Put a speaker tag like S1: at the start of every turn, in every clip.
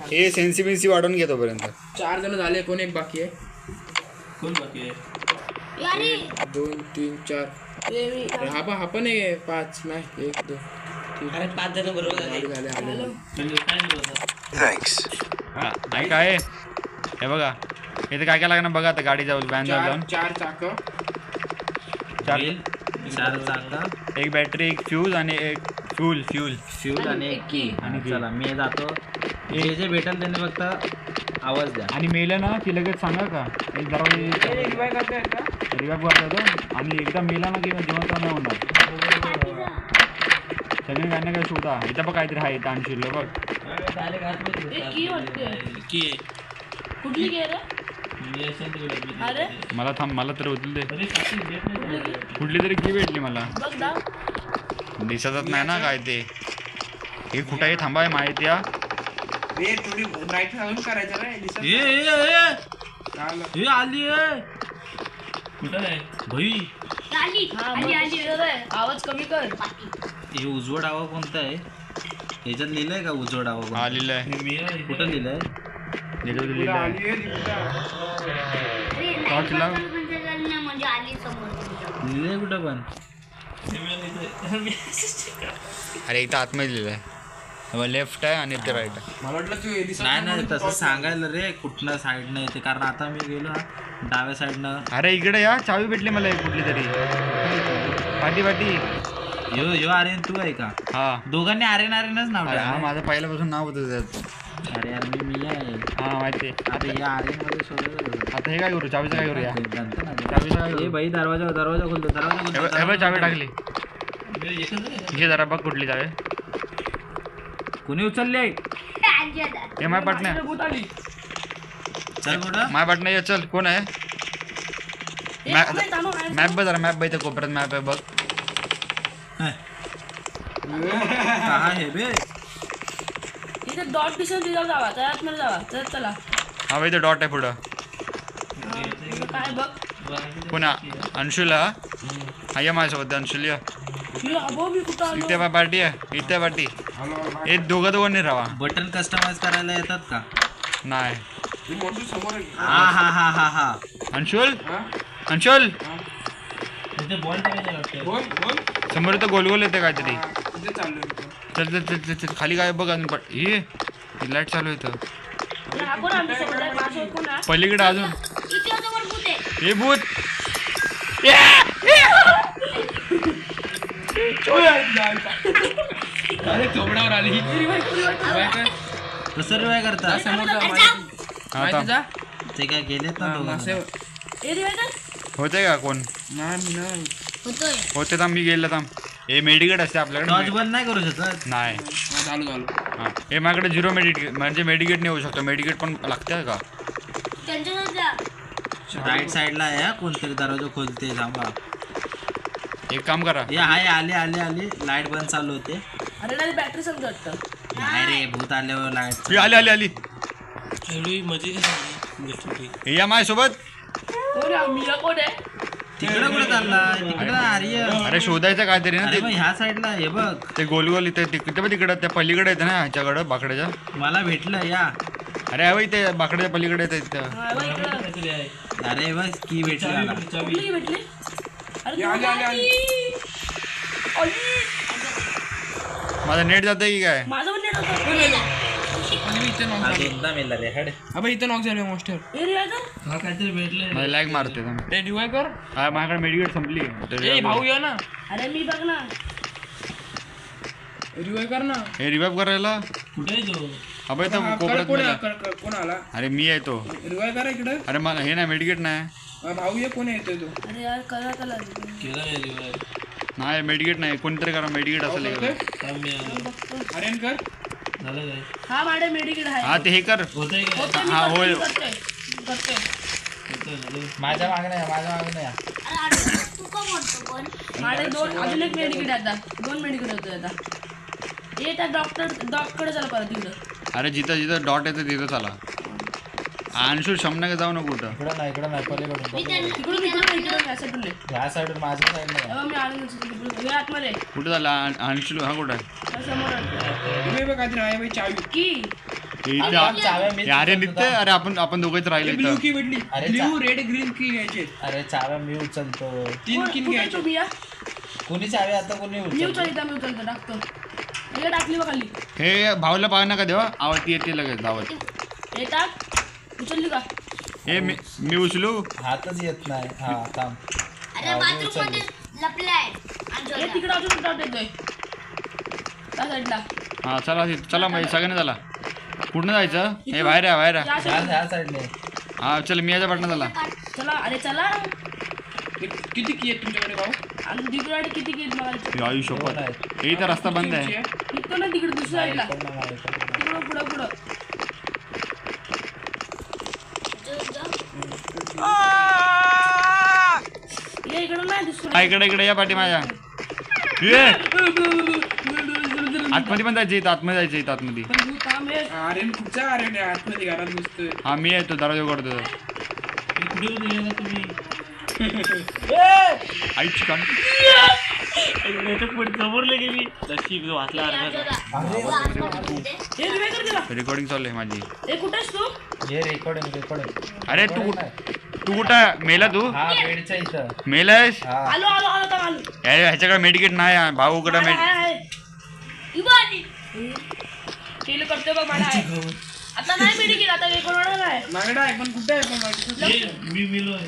S1: हे सेन्सिबिलिटी वाढवून घेतो पर्यंत
S2: 4 जण झाले. कोण एक बाकी आहे?
S3: कोण बाकी आहे?
S2: 2 3 4 हा पण आहे 5 नाही 1 2
S4: अरे 5 जण बरोबर झाले.
S3: थँक्स.
S1: काय काय हे बघा इथे काय काय लागणार बघा आता गाडी जाऊन व्हॅन जाऊन
S2: 4 चाक
S1: 4
S5: चाका
S1: एक बॅटरी एक फ्यूज आणि एक फ्यूल
S5: आणि एक की. आणि चला मी जातो. जे भेटेल त्यांनी फक्त आवाज द्या.
S1: आणि मेलं ना की लगेच सांगा का एक दरवाजा रिवाइव करता आणि एकदा मेला ना की जिवंत नाही होणार. सगळे काय ना काय शोधा. इथं बघ काहीतरी आहे इथं आणशील बघ
S6: कुठली गे रे? अरे
S1: मला थांब मला तर होतील दे कुठली तरी की भेटली मला
S6: बघ दाव.
S1: दिसतच नाही ना काय ते हे कुठं आहे थांबा आहे माहिती या
S2: थोडी ब्राईट लावून करायचं रे दिसत
S5: हे आली आहे
S3: कुठं आहे
S5: भाई.
S6: आवाज कमी कर.
S5: हे उजवड आवा कोणता आहे? याच्यात लिहिलंय का उजवड आवा?
S1: हा लिहिलंय
S5: कुठं लिहिलंय? लिहिलंय कुठं पण?
S1: अरे इथं आतमध्ये लिहिलंय लेफ्ट आहे आणि ते राईट आहे.
S2: मला वाटलं तू
S5: नाही तसं सांगायला रे कुठल्या साईडनं येते कारण आता मी गेलो ना डाव्या साईडनं.
S1: अरे इकडे या चावी भेटली मला एक कुठली तरी पाठी
S5: यो आर्यन तू आहे का?
S1: हा
S5: दोघांनी आर्यनच नाव
S1: हा
S5: ठेवलं.
S1: माझं पहिल्यापासून नाव होतं त्यात.
S5: अरे यार मी आहे.
S1: हा माहिती आहे.
S5: अरे या आर्यन मध्ये शोधायचं.
S1: आता हे काय करू चावीचं काय करूया चावीचं काय
S5: ए
S1: करू
S5: भाई दरवाजा खोलतो
S1: हे बघ चावी टाकली हे जरा बघ कुठली चावी
S5: कोणी उचलले?
S1: हे माय पाटण्या
S5: चल कुठं
S1: माय पाटण्या ये चल कोण आहे मॅप बघ जरा मॅप बघ इथे कोपऱ्यात मॅप आहे बघ
S5: कहा है बे?
S6: इथे डॉट दिसून तिथं जावा त्यात मध्ये जावा तर चला.
S1: हा इथे डॉट आहे पुढं
S6: काय बघ
S1: कोण अंशुला हा या माझ्यासोबत अंशुल या
S6: मी कुठं आलो?
S1: इथे पार्टी आहे इथे पार्टी हे दोघं नाही राहा
S5: बटन कस्टमाइज करायला येतात का?
S1: नाही
S2: समोर आहे.
S5: हा
S1: अंशुल अंशुल
S3: बॉल टाकायचं लागतं.
S2: बोल
S1: समोर इथं गोल गोल येते काहीतरी
S2: कुठे चाललोय
S1: चल चल चल चल चल खाली काय बघ अजून हे लाईट चालू इथं
S6: हा कोण आमच्यासोबत आहे? माझ्यासोबत कोण आहे?
S1: पलीकडे अजून हे भूत
S2: अरे चोपडावर आली
S5: कसं रिवाय करता?
S2: समोर जा
S1: आता
S2: जा
S5: ते काय गेलेत ना दोघं?
S6: ए रिवायकर
S1: होते का कोण
S2: नाही
S1: होते थांब मी गेलं थांब हे मेडिकेट असते
S5: टॉर्च
S1: आपल्याकडे
S5: बंद नाही करू शकत.
S1: नाही
S2: चालू
S1: हा हे माझ्याकडे 0 मेडिकेट म्हणजे मेडिकेट नाही होऊ शकतो मेडिकेट पण लागते का
S5: राईट साईडला आहे हा, कोणतरी दरवाजा खोलते थांबा.
S1: एक काम करा
S5: हे हाय आले लाईट बंद चालू होते.
S6: अरे नाही बॅटरी समजा वाटतं.
S5: नाही रे भूत आल्यावर लाईट
S1: ही आली
S3: एवढी मजा कशी
S1: हे या माझ्यासोबत
S6: कोण आहे? मीरा कोण आहे?
S5: तिकडे कुठे चालला? तिकडे आर्य.
S1: अरे शोधायचं काहीतरी ना
S5: अरे मग
S1: ते
S5: ह्या साईडला हे बघ
S1: ते गोल गोल इथे तिकडं त्या पलीकडे येतं ना ह्याच्याकडं बाकड्याच्या
S5: मला भेटलं या.
S1: अरे हवं इथे बाकड्याच्या पलीकडे येतं इथं
S6: हा, बघ इकडं.
S3: काहीतरी आहे.
S5: अरे बस की भेटली मला.
S6: कुठली भेटली? अरे
S2: आली, आली, आली.
S1: माझं नेट जातंय की काय
S6: माझं पण नेट होतं.
S2: इथं नॉक
S5: हा,
S2: झालं.
S5: दोनदा मेला रे हड.
S2: अबे इथं नॉक झालं मास्टर.
S6: ए रिवायकर
S3: हा काहीतरी भेटले.
S1: मला लॅग मारते थांब.
S2: ते रिवाय कर.
S1: हा माझ्याकडे मेडिकेट संपली
S2: ए भाऊ या ना
S6: अरे मी बघ ना
S2: रिवाय कर ना.
S1: हे रिवाइव करायला
S3: कुठे आहे तो?
S1: अबे इथं
S2: हा,
S1: कोपऱ्यात
S2: कोण
S1: मेला.
S2: कोण आला
S1: अरे मी आहे तो
S2: रिवाय करा इकडे.
S1: अरे मला हे नाही मेडिकेट नाही
S2: भाऊ ये कोण येतोय तो.
S6: अरे यार करा त्याला
S3: केला आहे रिवाय.
S1: नाही मेडिकेट नाही कोणतरी करा मेडिकेट असेल एखादं.
S3: थांब मी आलो.
S2: आर्यन कर.
S3: झालं काय?
S6: हा माझे मेडिकेट आहे.
S1: हा ते हे कर
S3: होतंय काय?
S6: होते मी
S1: हा,
S6: करते,
S1: होय.
S6: मी करते.
S3: होतंय, झालं.
S5: माझ्या मागं नाही या.
S6: माझे दोन अजून एक मेडिकेट आहे आता 2 मेडिकेट होते आता. ये त्या डॉक्टरकडे चला परत तिकडं.
S1: अरे जिथं जिथं डॉट येतं तिथं चला
S7: अंशू शमना जाऊ नको कुठं.
S5: इकडं नाही पलीकडून
S6: इकडून या साईडून ये.
S5: ह्या साईडून माझ्या साईडला
S6: मी आलो तिकडून हे आतमध्ये
S7: कुठं झाला अंशू हा कुठं आहे?
S6: त्या समोर आहे.
S2: हे बघ काहीतरी आहे बाई चावी.
S6: की
S5: चाव्या मी
S7: अरे निघते. अरे आपण दोघंच राहिले
S2: ब्ल्यू
S7: इथं.
S2: की भेटली.
S5: अरे
S2: ब्ल्यू रेड ग्रीन की घ्यायचे.
S5: अरे चाव्या मी उचलतो.
S2: तीन किन
S6: कुठे
S2: घ्यायचे.
S6: तुम्ही या
S5: कोणी चावी आता कोणी
S6: मी
S5: उचलतो.
S6: उचलतो टाकतो. हे टाकली बघ खाली.
S7: हे भाऊला पाहा नका देवा आवडती येते लगेच धावत.
S6: हे टाक उचलली का?
S7: हे मी उचलू.
S5: हातच येत नाही. हा थांब.
S8: अरे बाथरूम मध्ये लपलाय
S6: हे तिकडे अजून टाक येतोय त्या साईडला.
S7: हा चला मग सगळ्यांना चला. कुठनं जायचं? हे बाहेर आहे
S6: या साईडला.
S5: ह्या साईडने.
S7: हा चल मी याच्या पाटणं झाला.
S6: चला अरे चला.
S2: किती की आहेत तुमच्याकडे भाऊ?
S6: आणि तिकडे किती गेट बघायचं.
S7: आयु शपथ. हे तर रस्ता बंद आहे.
S6: इकडं ना तिकडे दुसऱ्या साईडला तिकडं पुढं ये इकडं नाही दुसरं.
S7: इकडे या पाठी माझ्या. ये आतमध्ये पण जायचं इथं आतमध्ये आतमध्ये.
S6: पण तू थांब हे.
S2: आर्यन कुठचा आर्यन आहे आतमध्ये घरात दिसतोय.
S7: हा मी येतो दरवाजा उघडतो.
S3: कुठे होते ना तुम्ही?
S7: आईची कान.
S3: समोरले गेली नशीब वाचला
S6: हे रिवाय कर दिला.
S7: रेकॉर्डिंग चालू आहे माझी.
S6: हे कुठेस तू?
S5: हे रेकॉर्डिंग.
S7: अरे तू कुठं मेला तू?
S5: हा बेडच्या इथं.
S7: मेलायस?
S5: हा
S6: आलो
S7: ह्याच्याकडे मेडिकेट नाही आहे. भाऊकडे
S6: केलं करते बघ मला आहे. आता नाही मेडिकेट आता हे कोणाला आहे.
S2: मागडा आहे पण कुठे आहे पण मागडा?
S3: मी मिलोय.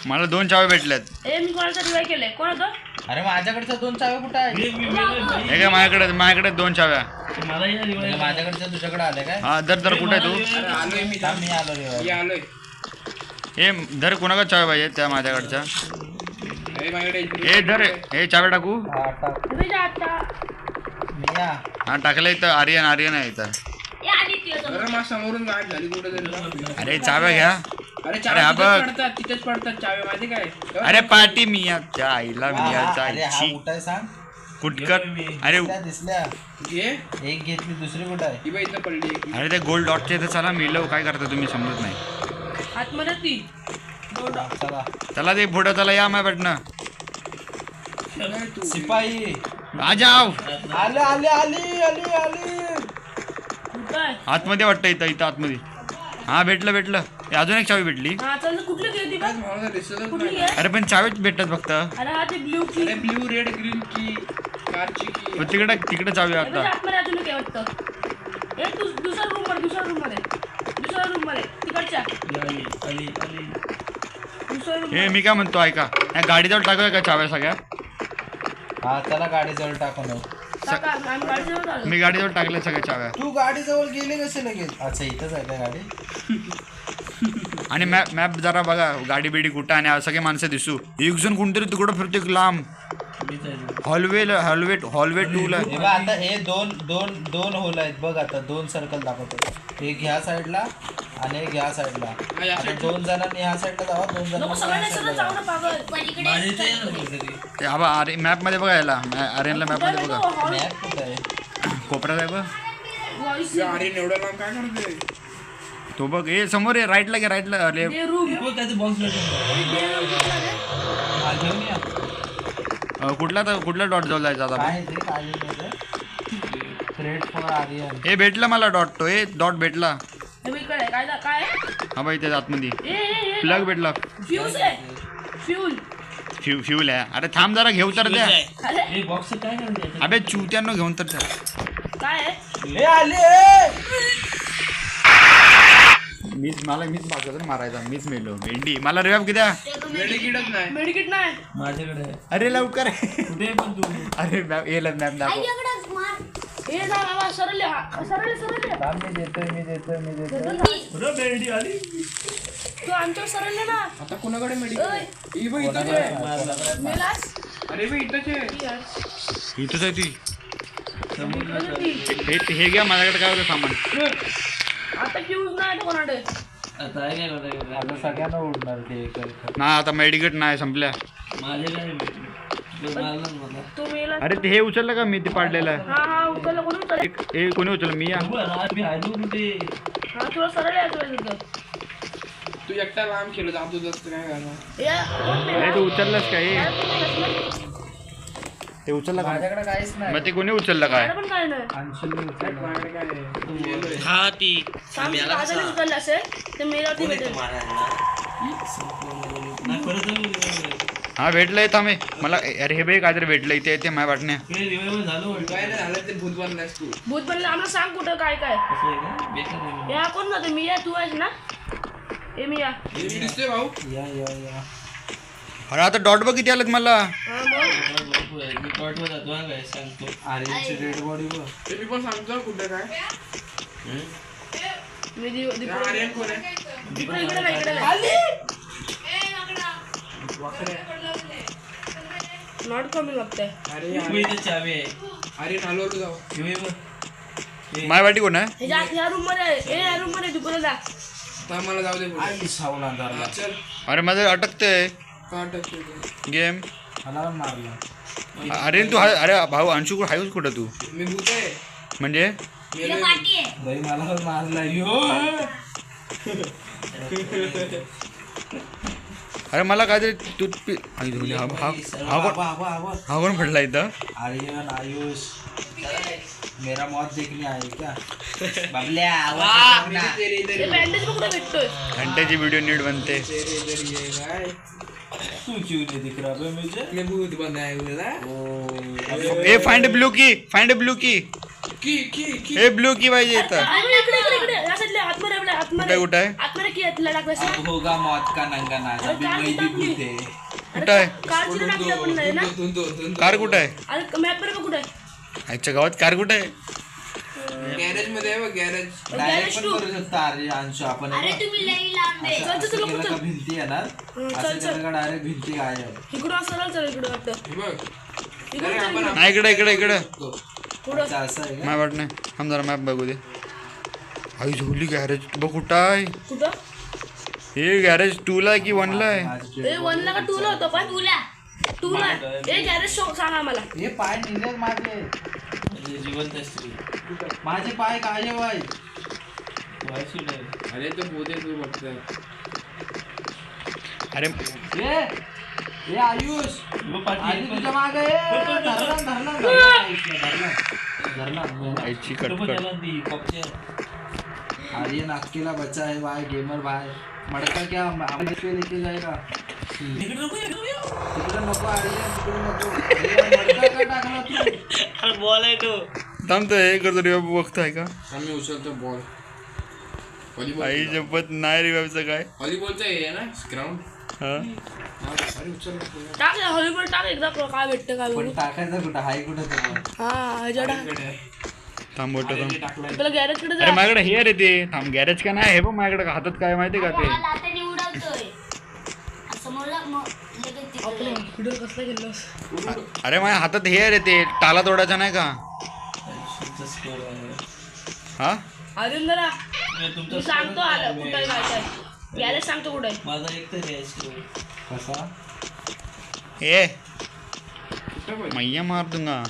S7: मला 2 चावे भेटल्यात.
S6: मी कोणाचा रिवाय केलंय. कोण होतं?
S5: अरे माझ्याकडच्या 2 चाव्या कुठं आहे?
S3: मी मिलोय भाई.
S7: हे काय माझ्याकडे 2 चाव्या.
S3: मला या रिवाय
S5: माझ्याकडच्या तुझ्याकडे आले काय?
S7: हा दर कुठे आहे तू?
S2: अरे आलोय मी.
S5: थांब, मी आलो रे.
S2: ये आलोय.
S7: हे धर कोणाकडे चाव्या पाहिजे त्या माझ्याकडच्या.
S2: अरे माझ्याकडे
S7: हे धर हे चाव्या टाकू.
S5: हा टाक.
S6: तुम्ही जा आता.
S5: मी या.
S7: हा टाकलं इथं आर्यन आहे इथं.
S8: हे आदित्य
S2: अरे माझ्या समोरून गाठ झाली कुठे तरी.
S7: अरे चाव्या घ्या.
S2: अरे
S7: अरे
S2: चाव्या
S7: हा
S2: तिथेच
S7: बघ.
S2: पडतात तिथेच पडतात चाव्या माहिती काय?
S7: अरे पार्टी मियाच्या आईला
S5: अरे हा
S7: मियाची
S5: कुठं सांग.
S7: कुटकट. अरे
S5: दिसल्या.
S2: घे.
S5: एक घेतली दुसरी कुठं आहे?
S2: ही बाई इथं पडली.
S7: अरे ते गोल्ड डॉटचे इथं चला मिळव. काय करता तुम्ही समजत नाही.
S6: आतमध्ये ती.
S5: चला.
S7: चला ते पुढं चला या माझ्या भेटणं.
S5: शिपाई
S7: आ जाव.
S5: आली.
S6: कुठं आहे?
S7: आतमध्ये वाटतं इथं आतमध्ये. हा भेटलं. हे अजून एक चावी भेटली.
S6: हा चल कुठली घे ती बघ.
S2: मला दिसतच
S6: कुठली
S2: नाही.
S6: घे?
S7: अरे पण चावीच भेटतात फक्त.
S6: अरे हा ते ब्ल्यू की.
S2: अरे ब्ल्यू रेड ग्रीन की कारची की.
S7: पण तिकडे चावी आता.
S6: आतमध्ये अजून काय वाटतं. हे दुसऱ्या रूम मध्ये तिकडच्या
S3: आली
S6: दुसऱ्या रूम
S7: हे मी काय म्हणतो ऐका. या गाडीजवळ टाकूया का चाव्या सगळ्या?
S5: हा चला गाडीजवळ टाकून येऊ.
S6: टाका. आम्ही गाडीजवळ आलो.
S7: मी गाडीजवळ टाकल्या सगळ्या चाव्या.
S5: तू गाडीजवळ गेले कसे लगेच? अच्छा इथंच आहे का गाडी?
S7: आणि मॅप जरा बघा गाडी बिडी कुठं आणि सगळे माणसं दिसू. एक जण कोणतरी तिकडं फिरते लांब. हॉलवे 2 ला.
S5: हे बघ आता हे दोन होल आहेत बघ. आता 2 सर्कल दाखवतो. एक ह्या साईडला आणि एक ह्या साईडला. आता 2 जणांनी ह्या साईडला जावा 2
S6: नको
S5: जणांनी
S6: सगळ्यांना
S5: ह्या
S6: सगळं
S5: साईडला
S6: जाऊ ना पागल.
S8: पलीकडे
S7: हा बा मॅप मध्ये बघा याला. आर्यनला मॅप मध्ये बघा.
S5: जावा. मॅप कुठं आहे?
S7: कोपऱ्यात आहे बघ.
S6: व्हॉइस
S2: अरे एवढं लांब काय करतोय?
S7: तो बघ हे समोर आहे. राईटला घे राईटला.
S6: हे रूम
S3: बॉक्स
S5: हा, घेऊन या.
S7: कुठला डॉट जवळ जायचा आता?
S5: काय ते काय थ्रेड फॉर आर्यन.
S7: हे भेटला मला डॉट. तो हे डॉट भेटला.
S6: हे बघ इकडे काय काय
S7: हा बाई ते आतमध्ये
S6: ए
S7: प्लग भेटला.
S6: फ्यूज आहे.
S7: फ्यूल आहे. अरे थांब जरा घेऊ तर द्या.
S6: अरे
S3: हे बॉक्स काय करायचं?
S7: अबे चुत्यांनो घेऊन तर द्या.
S6: काय आहे?
S5: हे आले.
S7: मीच बाजूला मारायचा. मीच मेलो. भेंडी मला रिव्हाइव किती आहे?
S2: मेडिकिटच नाही.
S6: मेडिकेट नाही.
S3: माझ्याकडे आहे.
S7: अरे लवकर.
S3: कुठे आहे पण तू?
S7: अरे मॅप येला मॅप दाखव.
S8: आईकडंच मार.
S6: हे ना बाबा सरळ
S5: थांब, मी देतोय.
S3: पुढं भेंडी आली.
S6: तू आमच्यावर सरळ ना.
S2: आता कोणाकडे मेडिकल? ही बाई इथंच आहे.
S6: मेलास.
S2: अरे बाई इथंच आहे.
S7: इथंच आहे ती.
S6: ती.
S7: हे घ्या माझ्याकडे काय होतं सामान.
S6: आता फ्यूज नाही कोणाकडे.
S3: आता आहे काय माझ्याकडे?
S5: आता सगळ्यांना उडणार ते एक.
S7: नाही आता मेडिकेट नाही संपल्या.
S3: माझ्याकडे मारलं मला.
S6: तू मेलास.
S7: अरे ते हे उचललं का मी ते पाडलेलं आहे.
S6: हा उचललं कोणी उचललं.
S7: हे कोणी उचललं? मी या.
S3: मी आहे कुठे?
S6: हा तुला सरळ यायचं तिथं.
S2: तू एकटा लांब खेळत जातो जास्त काय करणार
S6: या, कोण मेला?
S1: अरे तू उचललास काय
S6: काय पण नाही असलं?
S1: ते उचलला का
S5: माझ्याकडे काहीच नाही
S1: मग ते कोणी उचललं काय
S6: मला पण काय नाही
S5: अंशुलने उचललं.
S2: माझ्याकडे काय आहे? तू गेलोय.
S4: हा ती
S6: साम
S4: मेला
S6: दादाने
S4: कसा?
S6: उचललं असेल तर मेल्यावरती
S4: कोण येतो
S6: भेटेल.
S4: मारायला?
S3: नाही परत जाऊ.
S1: हा भेटलंय थांबे मला अरे हे बे काहीतरी भेटलं इथे येते माझ्या वाटण्या
S3: हे रिवायवल झालं वाटतं.
S2: काय नाही झालं ते भूत बनलास तू
S6: भूत बनलं आम्हाला सांग कुठं काय काय.
S3: असं आहे का? बेकार आहे.
S6: या कोण नव्हते मी या तू आहेस ना ए मी या
S2: मी दिसतोय भाऊ
S5: या
S1: अरे आता डॉट बघ किती आलं मला
S6: हा मग
S3: भरपूर आहे. मी कॉटवर जातो हा काय सांगतो.
S5: आर्यनची डेड बॉडी बघ.
S2: ते मी पण सांगतो कुठं काय
S6: मी
S2: ते आर्यन कोण आहे
S6: इकडे इकडे नाही नॉट कमी लागतंय.
S2: अरे
S3: मी इथे चावी आहे.
S2: आर्यन हलवलो जाऊ
S3: हे बघ.
S1: माझ्या वाटी कोण आहे
S6: ह्या रूम मध्ये आहे. ए या रूम मध्ये दुकानात जा.
S2: तर मला जाऊ दे पुढे.
S5: आई सावला
S2: हा,
S5: धरला.
S2: चल
S1: अरे माझं अटकतंय
S2: का टाकतो
S1: गेम
S5: मला पण मारला.
S1: अरे तू अरे भाऊ अंशू हायच कुठं तू
S2: मी भूत आहे
S1: म्हणजे
S8: तिला पाठी आहे
S5: बाई मला पण मारला यो.
S1: अरे मला काहीतरी टूथपी हा कोण पडला इथं
S5: आर्यन आयुष मेरा मौत देखने आए क्या बबल्या
S2: मी तेरे इधर
S6: हे बँडेज पण कुठे भेटतोय.
S1: घंट्याची व्हिडिओ नीट बनते
S2: तेरे इधर ही है काय
S5: तू क्यों नहीं दिख रहा बे मुझे
S2: मैं भूत बनाया हुआ
S1: ए फाइंड ब्लू की
S2: की
S1: ए ब्लू की पाहिजे इथं
S6: अरे इकडे या साईडला आतमध्ये आपल्या आतमध्ये
S1: कुठे आहे
S6: आतमध्ये की तिला टाकलं
S5: अब होगा मौत का नंगा नाच अभी मैं भी भूत है
S1: कुठं आहे
S6: कारची टाकली आपण नाही ना.
S1: कार कुठं आहे
S6: अरे मॅप वर कुठे
S1: आजच्या गावात कार कुठं आहे
S2: गॅरेज मध्ये आहे बघ गॅरेज
S5: डायरेक्ट पण करू शकता आर्य अंशू आपण
S8: अरे तुम्ही लई लांब आहे
S5: असं केलं का भिंती येणार असं केलं का डायरेक्ट भिंती गायब.
S6: इकडून असं चल इकडे वाटतं
S2: हे बघ
S6: इकडे
S2: अरे आपण
S1: नाही इकडे
S6: पुढं
S5: अच्छा, असं आहे का
S1: माझ्या वाट नाही थांब जरा मॅप बघू दे आई झोली गॅरेज बघ कुठं आहे
S6: कुठं
S1: हे गॅरेज 2 ला की 1 ला आहे
S5: माझी
S6: ए 1 ला का 2 ला होतं पण
S8: तुला
S6: 2 ला ए गॅरेज सांग आम्हाला.
S5: हे पाय निघले माझे
S3: म्हणजे जिवंत स्त्री.
S5: माझे पाय काय वाय
S3: व्हायची नाही.
S2: अरे तो भूत आहे तू बघतोय
S1: अरे
S5: ए आयुष
S3: मग पाठी
S5: आधी
S3: येतो.
S5: तुझ्या मागे धरला
S1: आईची
S3: तो पण
S1: कटकट
S3: याला दी कॉपच्या.
S5: आर्यन अकेला बचा है भाई गेमर भाई मडका क्या हमें पे लेके जाएगा
S3: इकडे नको, इकडे नको.
S5: तिकडे नको आर्यन तिकडे नको अरे, मडका का टाकला तू
S4: अरे बॉल आहे तो.
S1: थांबतो हे करतो रिवाईव बघतोय का
S2: आम्ही उचलतो बॉल व्हॉलीबॉल
S1: आई जपत नाही रिवाईवचं काय
S2: व्हॉलीबॉलचं हे आहे ना ग्राउंड
S1: हा
S2: अरे उचल
S6: टाक हॉलीवूड टाक एकदा काय भेटतं काय
S5: पण
S6: बघू.
S5: टाकायचं कुठं हाय कुठं तो
S6: हा ह्याच्या टाक
S1: थांब बोट थांब
S2: टाकलाय
S6: तुला गॅरेज कडे
S1: अरे
S6: जा.
S1: माझ्याकडे हे रे ते थांब गॅरेज का नाही हे बघ माझ्याकडे हातात काय माहिती का ते
S8: हा लाटाने उडवतोय असं मला मग लगेच तिकडे
S6: व्हिडिओ कसला गेलोस.
S1: अरे माझ्या हातात हे आहे रे ते टाला तोडायचा नाही का
S3: तुमचा स्कोर आहे.
S1: हा
S6: अजून जरा
S3: तुमचा
S6: मी सांगतो आलं कुठे काय काय गॅरेज सांगतो कुठे.
S3: माझा एक तरी आहे स्कोर.
S5: कसा
S1: ए मैया मार दूंगा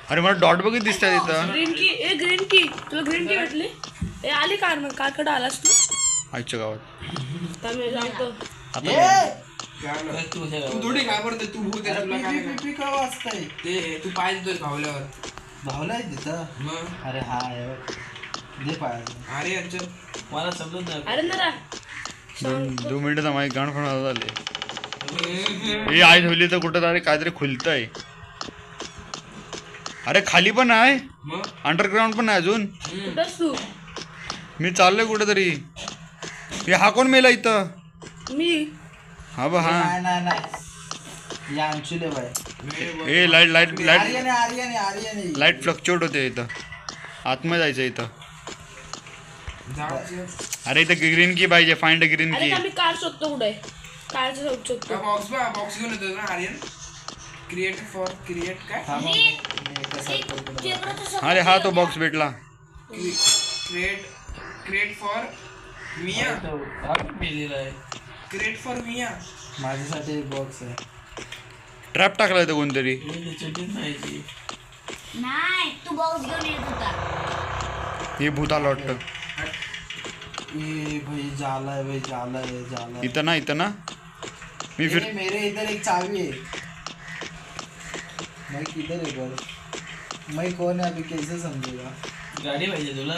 S1: अरे मला डॉट बघित दिसतात इथं
S6: ग्रीन की ए ग्रीन की तुला ग्रीन की भेटली. ए आली कार मग कारकडे आलास तू.
S1: आईच्या गावात
S6: तर मी सांगतो
S1: आता
S3: काय तू कशा
S2: तू
S3: गावात?
S2: थोडी घाबरते तू भूत आहे तुला काय
S5: पी का वाजताय
S2: ते तू पाय देतोय भावल्यावर
S5: भावलाय तिथं
S2: मग
S5: अरे हा आहे बघ. दे पाय
S2: अरे यांच्या
S3: मला समजत नाही.
S6: अरे जरा
S1: 2 मिनिटं माझी गाण पण झाले हे आई झोली तर कुठं तरी काहीतरी खुलतंय अरे खाली पण आहे
S2: मग
S1: अंडरग्राऊंड पण आहे अजून
S6: कुठंच तू.
S1: मी चाललोय कुठेतरी हे हा कोण मेला इथं
S6: मी
S1: हा बा हा
S5: नाही या अंशुले बाय
S1: ए लाईट लाईट लाईट
S5: आर्यन आहे, आर्यन आहे, आर्यन आहे.
S1: लाईट फ्लक्च्युएट होते इथं आतमध्ये जायचं इथं
S2: जाऊ
S1: अरे इथं ग्रीन की पाहिजे फाइंड ग्रीन
S6: अरे
S1: की
S6: का मी कार शोधतो कुठे कारचं शोधतो.
S2: का बॉक्स घेऊन येतो ना आर्यन क्रिएट काय
S5: थांबा, मी एका circle कडे जातो.
S1: अरे हा तो बॉक्स भेटला
S2: क्रिएट फॉर मिया
S3: तो हा पण मेलेला आहे.
S2: क्रिएट फॉर मिया
S5: माझ्यासाठी एक बॉक्स आहे
S1: ट्रॅप टाकला इथं कोणतरी
S3: हे चटीत नाही ती.
S8: नाही तू बॉक्स घेऊन येत होता
S1: हे भूताला वाटतं
S5: ए भाई जाला है भाई, जाला है
S7: इथं ना मी फिर
S5: मेरे इधर एक चाबी है। मैं किधर है पर मैं कौन है अभी कैसे समझेगा?
S3: गाडी पाहिजे तुला.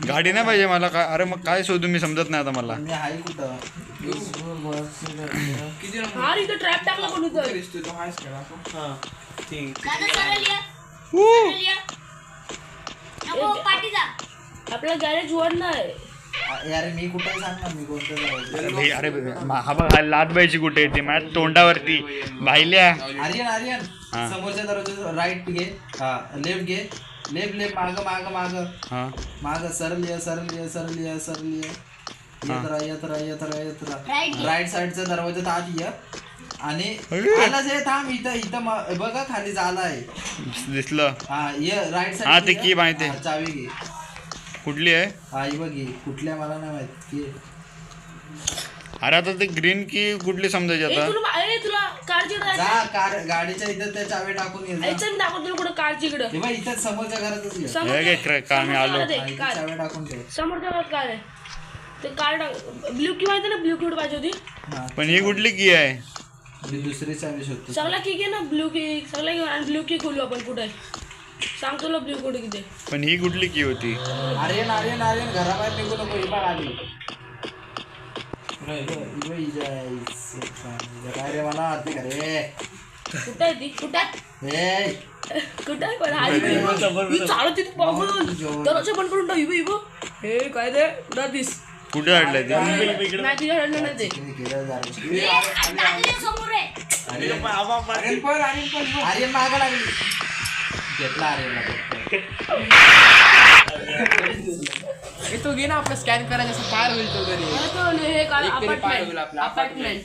S7: गाडी नाही पाहिजे मला. काय अरे मग काय शोधू मी समजत नाही आता मला.
S5: मी आहे कुठं?
S2: किती नंबर
S6: हा इथं ट्रॅप टाकला कोणी तर
S2: दिसतोय तो हायच खेळा आपण.
S3: हा ठीक.
S8: दादा सरळ या सरळ या नको पाठी जा
S6: आपला गॅरेज वर नाही.
S5: यार मी कुठे सांग ना, मी कोणतं करायचं?
S7: अरे हा बघ लात बायची कुठे येते माझ्या तोंडावरती भाईल्या.
S5: आर्यन
S7: हा.
S5: समोरच्या दरवाजा राईट घे, हा लेफ्ट घे, लेफ्ट माग
S7: हा
S5: माग सरळ ये. येत राहा. राईट साईडचा दरवाजा आत ये आणि आलाच आहे. थांब इथं बघा खाली जाला आहे.
S7: दिसलं.
S5: हा ये राईट साईड.
S7: हा, ते की माहिती आहे.
S5: चावी घे.
S7: कुठली आहे?
S5: हा ही बघ ही. कुठल्या मला नाही माहित की.
S7: अरे आता ते ग्रीन की कुठली समजायची आता?
S6: तुला कारची
S5: जा कार गाडीच्या इथं त्या चावी टाकून ये जा.
S6: दाखवतो तुला कुठं कारची इकडं
S5: हे बघ इथं समोरच्या घरातच ये.
S7: का मी आलो.
S5: हा, इथं चावी टाकून ठेव.
S6: समोरच्या घरात कार आहे ते कार ब्ल्यू की माहिती ना, ब्ल्यू की पाहिजे होती.
S5: हा,
S7: पण ही कुठली की आहे?
S5: मी दुसरी चावी शोधतो.
S6: सगळा की घे ना, ब्ल्यू की सगळा घेऊन आणि ब्ल्यू की खोलू आपण कुठे सांगतो तुला ब्ल्यू कुठे किती.
S7: पण ही कुठली की होती?
S5: आर्यन घराबाहेर निघू नको. ही बघ आली. काय रे मला वाटते का रे?
S6: कुठं आहे ती कुठं आहे?
S5: ए,
S6: कुठं आहे पण चालत तिथे पाहून दरवाजा बंद करून टाक. इबो हे काय ते कुठं दिस
S7: कुठे अडलंय ते?
S6: नाही तुझ्या हडलं नाही ते.
S5: मी केलं जरा.
S8: ए दादाच्या समोर आहे
S5: आर्यन मागं लागली. घेतला आर्यनला.
S2: ए, तो घे ना आपलं स्कॅन करायचं असं पार होईल तो तरी.
S6: मला तो हे काय
S2: एक तरी पार होईल
S6: अपार्टमेंट
S2: आपला
S6: अपार्टमेंट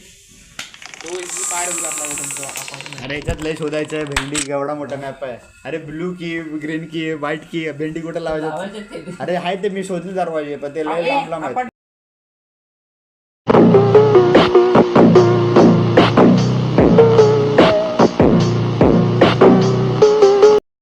S2: तो एक पार होईल आपला तुमचा apartment.
S7: अरे याच्यात लय शोधायचं आहे. भेंडी एवढा मोठा मॅप आहे. अरे ब्लू की, ग्रीन की, व्हाईट की, भेंडी कुठे लावायचं? अरे हाय ते मी शोधले दरवाजे पण ते लय लांब लांब आहेत.